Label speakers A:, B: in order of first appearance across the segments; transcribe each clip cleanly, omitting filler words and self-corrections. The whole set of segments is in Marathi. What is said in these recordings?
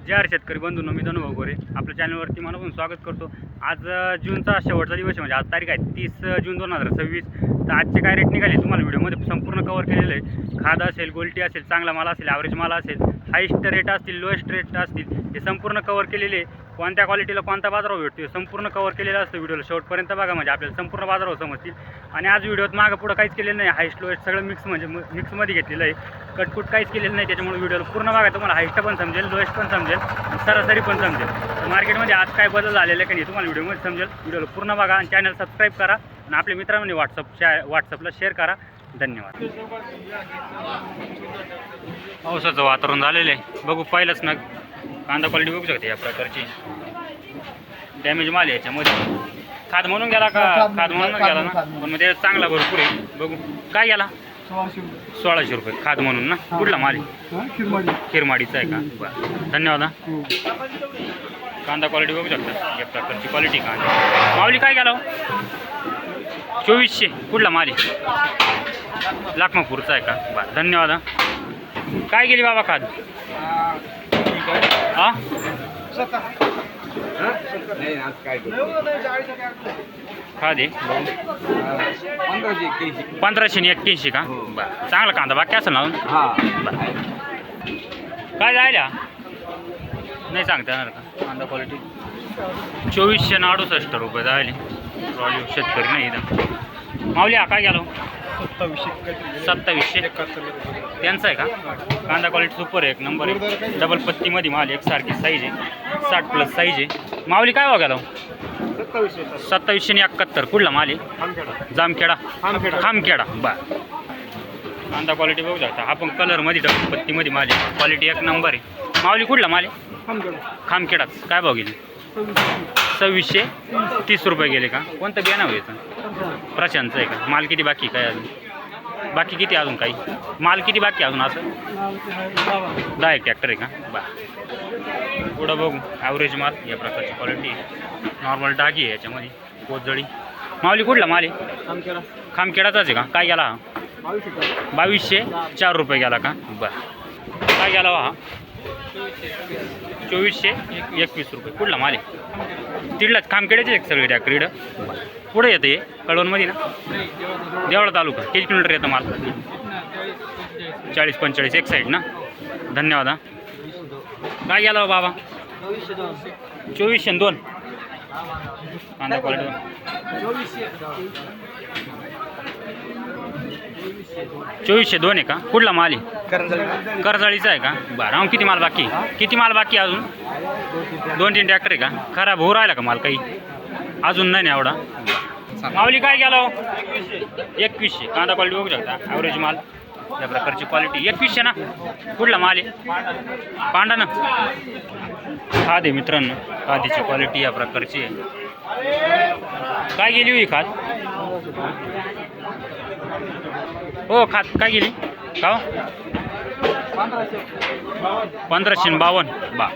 A: जय हर शेतकरी बंधूंनो, मी धनुभाऊ गोरे आपल्या चॅनलवरती मनापासून स्वागत करतो। आज जूनचा शेवटचा दिवस आहे, म्हणजे आज तारीख आहे 30 जून 2026। तर आजचे काय रेट निघाले तुम्हाला व्हिडिओमध्ये संपूर्ण कव्हर केलेलं आहे। खाद असेल, गोल्टी असेल, चांगला माल असेल, ॲव्हरेज माल असेल, हायस्ट रेट असतील, लोएस्ट रेट असतील, हे संपूर्ण कव्हर केलेले आहे। कोणत्या क्वालिटीला कोणता बाजारभाव भेटतो संपूर्ण कव्हर केलेलं असतं। व्हिडिओला शेवटपर्यंत बघा, म्हणजे आपल्याला संपूर्ण बाजारभाव समजतील। आणि आज व्हिडिओत मागं पुढं काहीच केलेलं नाही, हायस्ट लोएस्ट सगळं मिक्समध्ये घेतलेलं आहे। कटकुट काहीच केलेलं नाही, त्याच्यामुळे व्हिडिओला पूर्ण बघा, तुम्हाला हायस्ट पण समजेल, लोएस्ट पण समजेल, सरासरी पण समजेल। तर मार्केटमध्ये आज काय बदल झालेला आहे का नाही तुम्हाला व्हिडिओमध्ये समजेल। व्हिडिओला पूर्ण बघा आणि चॅनल सबस्क्राईब करा आणि आपल्या मित्रांनी व्हॉट्सअपला शेअर करा। धन्यवाद। पावसाचं वातावरण झालेलं आहे, बघू पहिलंच ना कांदा क्वालिटी बघू शकते या प्रकारची। डॅमेज माल आहे याच्यामध्ये, खाद म्हणून गेला का? खाद म्हणून गेला ना, पण मग ते चांगला भरपूर आहे। बघू काय गेला? 1600 रुपये खाद म्हणून ना। कुठला माल आहे? खिरमाडीचा आहे का? बरं, धन्यवाद। कांदा क्वालिटी बघू शकता या प्रकारची क्वालिटी कांदा। माऊली काय गेला? 2400। कुठला माल आहे? लाखमापूरचा आहे का? बरं, धन्यवाद। काय गेली बाबा खाद? हां, खाद आहे 1581 का? बरं, चांगला कांदा बाकी असेल ना? बरं, काय जायला नाही सांगता येणार का? कांदा क्वालिटी 2468 रुपये जायले। ट्रॉली शेतकरी नाही इथं। माऊली हा काय गेलो? 2771 त्यांचा आहे का? कांदा क्वालिटी सुपर आहे, एक नंबर आहे। डबल पत्तीमध्ये माल एकसारखी साईज आहे, 60+ साईज आहे। माऊली काय हो गेलो? 2771। कुठला माल आहे? जामखेडा, खामखेडा। बरं, कांदा क्वालिटी बघू शकता, हा पण कलरमध्ये डबल पत्तीमध्ये माल आहे, क्वालिटी एक नंबर आहे। माऊली कुठला माल आहे? खामखेडाच। काय भाव गेली? 2630 रुपये गेले का? कोणतं बियाणं व्हायचं? प्रशांतचं आहे का? माल किती बाकी काय अजून? बाकी किती अजून काही माल किती बाकी अजून? असं 10 ट्रॅक्टर आहे का? बरं, पुढं बघू ॲव्हरेज माल या प्रकारची क्वालिटी आहे, नॉर्मल डागी आहे याच्यामध्ये, पोतजळी। माऊली कुठला माल आहे? खामखेडाचाच आहे का? काय गेला हा? 2204 रुपये गेला का? बरं, काय गेला हा? 2421 रुपये। कुठला माल आहे? तिडलाच खामखेड्याचे एक सगळे ट्रॅक्टर इकडं पुढे येतं हे कळवणमध्ये ना, देवळा तालुका। किती किलोमीटर येतं माल? 40-45 एक साईड ना। धन्यवाद। काय गेला बाबा? 2402 कांदा क्वालिटी 2402 आहे का? कुठला माल आहे? करजाळीचा आहे का? बरं, किती माल बाकी? किती माल बाकी अजून? 2-3 ट्रॅक्टर आहे का? खराब होऊ राहिला का माल काही? अजून नाही ना एवढा। माऊली काय गेलो? 2100 कांदा क्वालिटी बघू शकता, ॲव्हरेज माल या प्रकारची क्वालिटी 2100 ना। कुठला माल आहे? पांडा ना। खाद आहे मित्रांनो, खादीची क्वालिटी या प्रकारची आहे। काय गेली हुई खाद? हो, खाद काय गेली का? 1552 बा।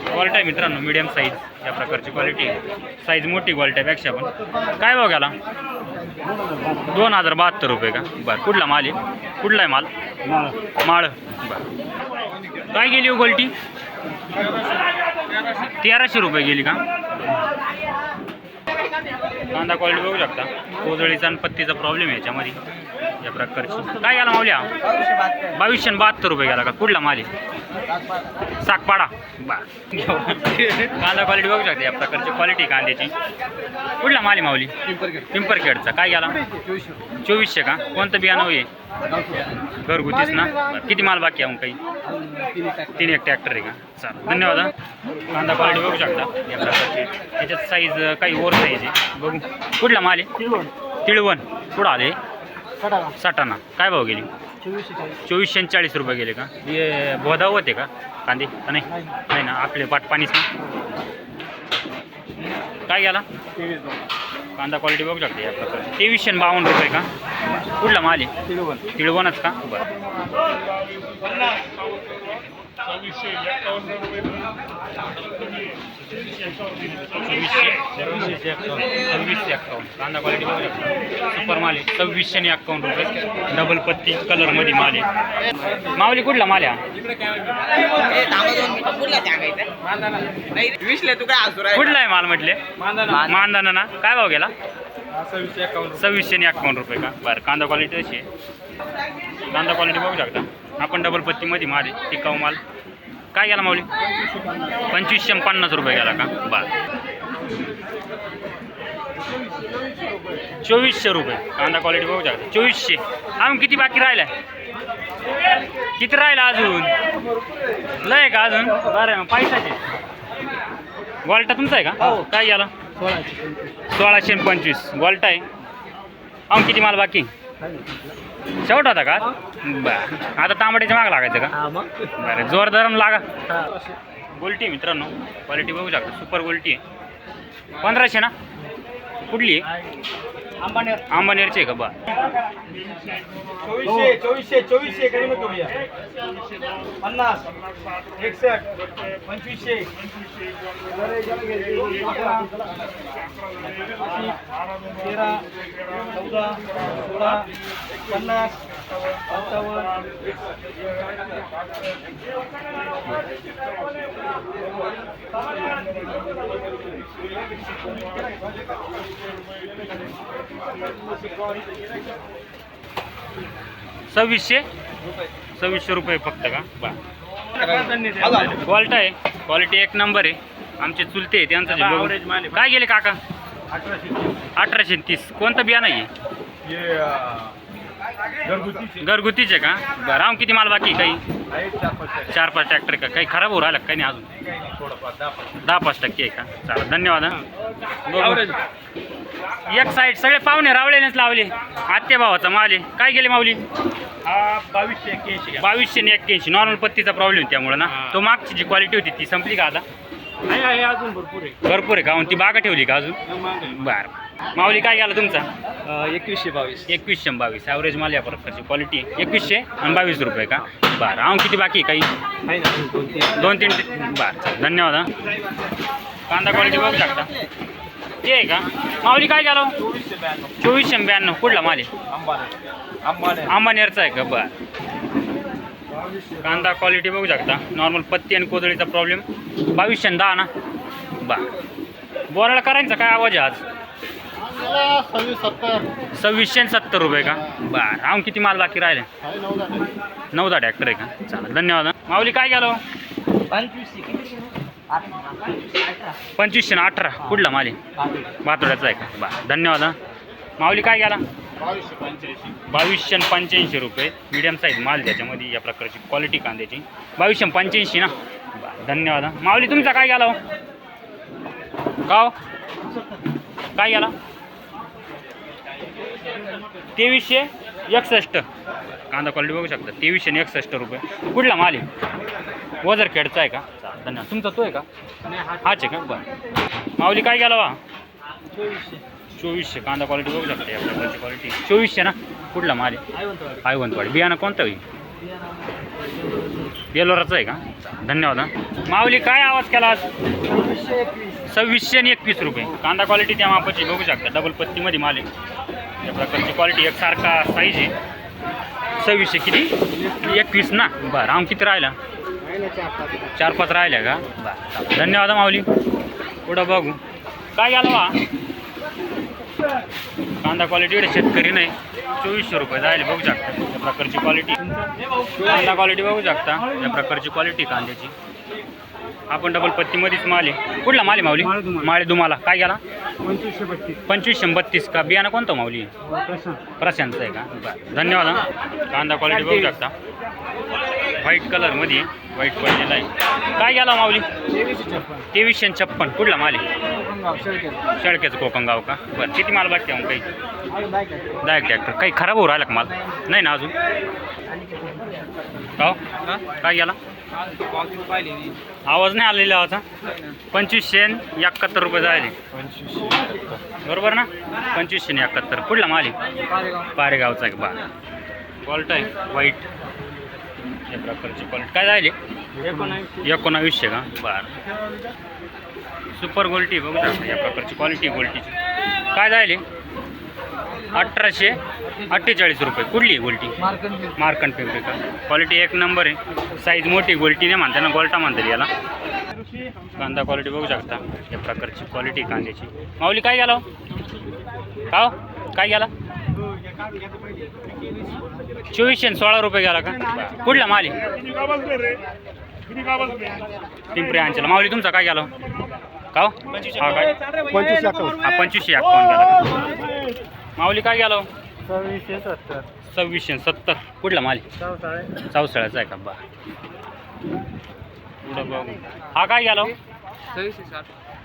A: क्वालिटी आहे मित्रांनो, मीडियम साईज या प्रकारची क्वालिटी आहे, साईज मोठी क्वालिटीपेक्षा पण। काय भाव गेला? 2072 रुपये का? बरं, कुठला माल आहे? कुठला आहे माल? माळ। बरं, काय गेली हो क्वालिटी? 1300 रुपये गेली का? कांदा क्वालिटी बघू शकता, कोजळीचा आणि पत्तीचा प्रॉब्लेम आहे याच्यामध्ये या प्रकारची। काय गेला माऊल्या? 2272 रुपये गेला का? कुठला माल आहे? साकपाडा। बरं, कांदा क्वालिटी बघू शकता या प्रकारची क्वालिटी कांद्याची। कुठला माल आहे माऊली? पिंपरखेडचा। काय गेला? 2400 का? कोणतं बियाणं आहे? घरगुतीच ना। किती माल बाकी आहे काही? 3 ट्रॅक्टर आहे का? चालेल, धन्यवाद। कांदा क्वालिटी बघू शकता या प्रकारची, याच्यात साईज काही ओर साईज आहे बघू। कुठला माल आहे? तिळवण। कुठं आले? सटाणा। काय भाव गेली? 2440 रुपये गेले का? हे बोधा होते का कांदे? नाही ना, आपले पाणीच ना। काय गेला? कांदा क्वालिटी बघू शकते या प्रकारे 2352 रुपये का? कुठला माल आहे? तिळवणच का? बरं, कांदा क्वालिटी बघू शकता सुपर माल आहे 2651 रुपये डबल पत्ती कलरमध्ये माल आहे माऊली कुठला माल आहे कुठला आहे माल म्हटले मानदाना ना काय भाव गेला 2651 रुपये का बरं कांदा क्वालिटी अशी आहे कांदा क्वालिटी बघू शकता आपण डबल पत्तीमध्ये माल आहे टिकाऊ माल काय गेला माऊली 2550 रुपये गेला का बरं 2400 रुपये कांदा क्वालिटी बघू शकता 2400 अजून किती बाकी राहिला किती राहिला अजून लय का अजून बरं मग पैशाचे गोल्टा तुमचा आहे का काय गेला 1625 गोल्टा आहे अजून किती माल बाकी शेवट होता का बरं आता तांबड्याच्या माग लागायचं का बरं जोरदार लागा गोल्टी मित्रांनो क्वालिटी बघू शकता सुपर गोल्टी आहे 1500 ना कुठली आहे अंबानेरची आहे का बा
B: 2400 करी मग करूया 50 61 2500 13 14 16 50
A: सव्वीसशे रुपये फक्त का बा क्वालिटी आहे क्वालिटी एक नंबर आहे आमचे चुलते आहे त्यांचं जे बघून काय गेले काका 1830 कोणतं बियाणं आहे घरगुतीचे का बरं राम किती माल बाकी काही 4-5 ट्रॅक्टर का काही खराब होऊ राहिला काही नाही अजून 10-5% आहे का चला धन्यवाद एक साईड सगळे पाहुणे रावळेनेच लावले आत्या भावाचा माल आहे काय गेले माऊली 2281 नॉर्मल पत्तीचा प्रॉब्लेम त्यामुळे ना तो मागची जी क्वालिटी होती ती संपली का आता
B: अजून
A: भरपूर आहे का ती बागा ठेवली का अजून बरं माऊली काय गेला तुमचा 2122 ॲव्हरेज माल या प्रकारची क्वालिटी 2100 आणि 22 रुपये का बरं आम किती बाकी काही 2-3 बरं धन्यवाद कांदा क्वालिटी बघू शकता ते आहे का माऊली काय गेलो 2492 कुठला माल आहे अंबानेरचा आहे का बरं कांदा क्वालिटी बघू शकता नॉर्मल पत्ती आणि कोजळीचा प्रॉब्लेम 2210 ना बरं बोराला करायचा काय आवाज आहे आज 2670 रुपये का बरं आम किती माल बाकी राहिले 9-10 ट्रॅक्टर आहे का चला धन्यवाद माऊली काय गेलो 2518 कुठला माल आहे भातोड्याचा आहे का बरं धन्यवाद माऊली काय गेला 2285 रुपये मीडियम साईज माल त्याच्यामध्ये या प्रकारची क्वालिटी कांद्याची 2285 ना बरं धन्यवाद माऊली तुमचा काय गेला गाव काय गेला 2361 कांदा क्वालिटी बघू शकता 2361 रुपये कुठला माल आहे वजरखेडचा आहे का धन्यवाद तुमचा तो आहे का हाच आहे का बरं माऊली काय गेला वा 2400 कांदा क्वालिटी बघू शकता या प्रकारची क्वालिटी 2400 ना कुठला माल आहे आयवंतवाडी बियाणं कोणतं होईल येलोराचं आहे का धन्यवाद माऊली काय आवाज केला आज 2621 रुपये कांदा क्वालिटी त्या मापाची बघू शकता डबल पत्तीमध्ये माल आहे या प्रकारची क्वालिटी एकसारखा साईज आहे 2600 किती 21 ना बरं आम किती राहिला 4-5 राहिल्या का बरं धन्यवाद माऊली पुढं बघू काय गेला वा कांदा क्वालिटी एवढे शेतकरी नाही 2400 रुपये जायला बघू शकता या प्रकारची क्वालिटी कांदा क्वालिटी बघू शकता या प्रकारची क्वालिटी कांद्याची आपण डबल पत्तीमध्येच माल आहे कुठला माल आहे माऊली माळे तुम्हाला काय गेला 2532 का बियाणं कोणतं माऊली प्रशांतचं आहे का बरं धन्यवाद कांदा क्वालिटी बघू शकता व्हाईट कलरमध्ये व्हाईट पडलेला आहे काय गेला माऊली 2356 कुठला माल आहे शेळक्याचं कोकणगाव का बरं किती माल बाकी आहे काही 10 ट्रॅक्टर काही खराब होऊ राहिला का माल नाही ना अजून का काय गेला आवाज नाही आलेला होता 2571 रुपये जायले बरोबर ना 2571 कुठला माल आहे पारेगावचा आहे बा क्वालिटी आहे व्हाईट या प्रकारची क्वालिटी काय झाली 1900 का बरं. सुपर गोल्टी बघू शकता या प्रकारची क्वालिटी गोल्टीची काय झाली 1848 रुपये. कुठली गोल्टी मार्कंड पिंपरी का क्वालिटी एक नंबर आहे. साईज मोठी गोल्टी नाही म्हणता ना गोल्टा म्हणतात याला. कांदा क्वालिटी बघू शकता या प्रकारची क्वालिटी कांद्याची. माऊली काय गेला का हो? काय गेला 2416 रुपये गेला का. कुठला माल आहे पिंपरी अंचला. माऊली तुमचा काय गेला का हो? हा काय 2551 गेला. माऊली काय गेला 2670. कुठला माल चौसाळ्याचा आहे का बा. पुढं बघू हा काय गेला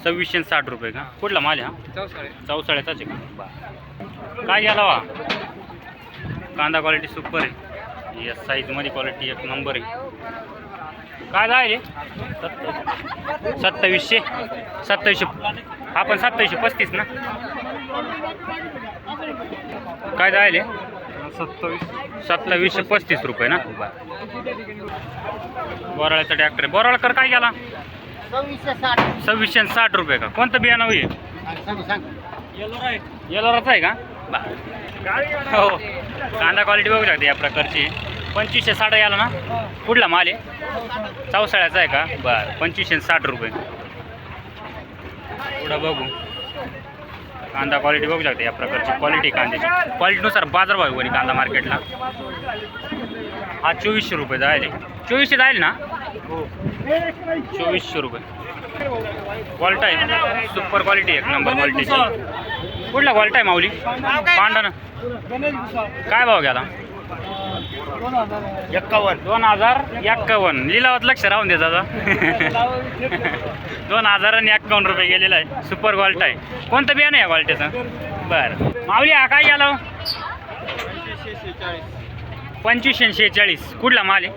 A: 2660 रुपये का. कुठला माल आहे हा चौसाळ्याचाच आहे का बा. काय गेला वा कांदा क्वालिटी सुपर आहे. या साईजमध्ये क्वालिटी एक नंबर आहे. काय आहे 2700 आपण 2735 ना. काय जायले 2735 रुपये ना. बोराळ्याचा ट्रॅक्टर आहे. बोराळकर काय गेला 2660 रुपये का. कोणतं बियाणं होईल येलोराचा आहे का बा. हो कांदा क्वालिटी बघू शकते या प्रकारची 2560 याला ना. कुठला माल आहे चौसाळ्याचा आहे का बरं. 2560 रुपये. पुढं बघू कांदा क्वालिटी बघू शकते या प्रकारची क्वालिटी कांद्याची. क्वालिटीनुसार बाजारभाव कोणी कांदा मार्केटला. हा 2400 रुपये जायले 2400 जाईल ना 2400 रुपये. क्वालिटी आहे सुपर क्वालिटी एक नंबर क्वालिटीची. कुठला क्वालिटी आहे माऊली पांढरा काय भाव गेला 2051 लिलावात लक्ष राहून दे दादा. 2051 रुपये गेलेला आहे. सुपर क्वालिटी आहे. कोणतं बियाणं आहे या क्वालिटीचं बरं. माऊली हा काय गेला 2546. कुठला माल आहे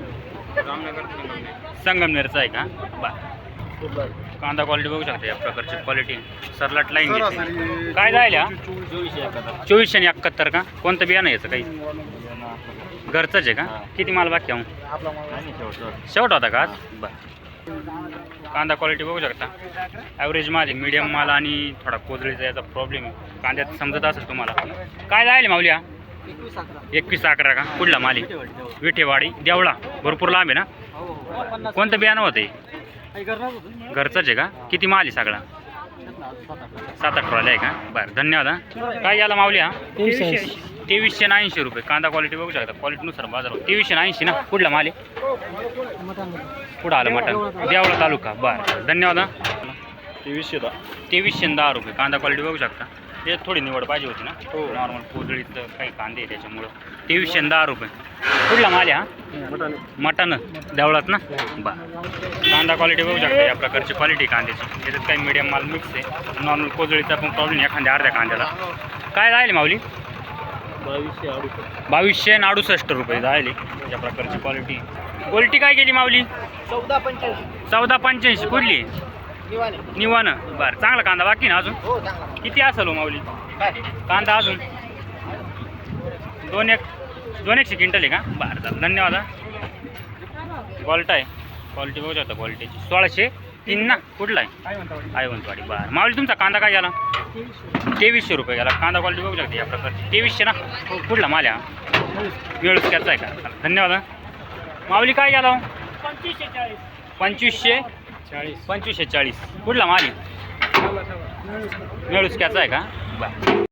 A: संगमनेरचा आहे का बरं. कांदा क्वालिटी बघू शकता या प्रकारची क्वालिटी सरलाट लाईन घेतली. काय जायला 2471 का. कोणतं बियाणं याचं काही घरचंच आहे का. किती माल बाकी शेवट होता का बरं. कांदा क्वालिटी बघू शकता ॲव्हरेज माल आहे. मीडियम माल आणि थोडा कोजळीचा याचा प्रॉब्लेम आहे कांद्यात समजत असेल तुम्हाला. काय जायला माऊली हा 2111 का. कुठला माल आहे विठेवाडी देवळा. भरपूर लांब आहे ना. कोणतं बियाणं होतं घरचंच आहे का. किती माल आहे सगळा 7-8 ट्रॉली आहे का बरं. धन्यवाद हा. काय याला माऊली हा 2380 रुपये. कांदा क्वालिटी बघू शकता क्वालिटीनुसार बाजार 2380 ना. कुठला माल आहे कुठं आलं मटण देवळा तालुका बरं. धन्यवाद हा. 2310 रुपये. कांदा क्वालिटी बघू शकता. ते थोडी निवड पाहिजे होती ना. नॉर्मल कोजळीचं काही कांदे त्याच्यामुळं 2310 रुपये. कुठला माल आहे हा मटण देवळात ना बरं. कांदा क्वालिटी बघू शकता या प्रकारची क्वालिटी कांद्याची. त्याच्यात काही मीडियम माल मिक्स आहे. नॉर्मल कोजळीचा पण प्रॉब्लेम एखाद्या अर्ध्या कांद्याला. काय राहिले माऊली 2268 रुपये राहिले या प्रकारची क्वालिटी. क्वालिटी काय केली माऊली 1485. कुठली निवानं बरं. चांगला कांदा बाकी ना अजून किती असेल हो माऊली कांदा अजून 2-1 क्विंटल आहे का बरं. झालं धन्यवाद हा. क्वालिटी आहे क्वालिटी बघू शकता क्वालिटीची 1603 ना. कुठला आहे आयवंतवाडी बरं. माऊली तुमचा कांदा काय गेला 2300 रुपये गेला. कांदा क्वालिटी बघू शकता या प्रकारची 2300 ना. कुठला माल हा वेळच त्याचा आहे का. धन्यवाद. माऊली काय गेला 2540. कुठला माल आहे वेळच त्याचा आहे का बरं.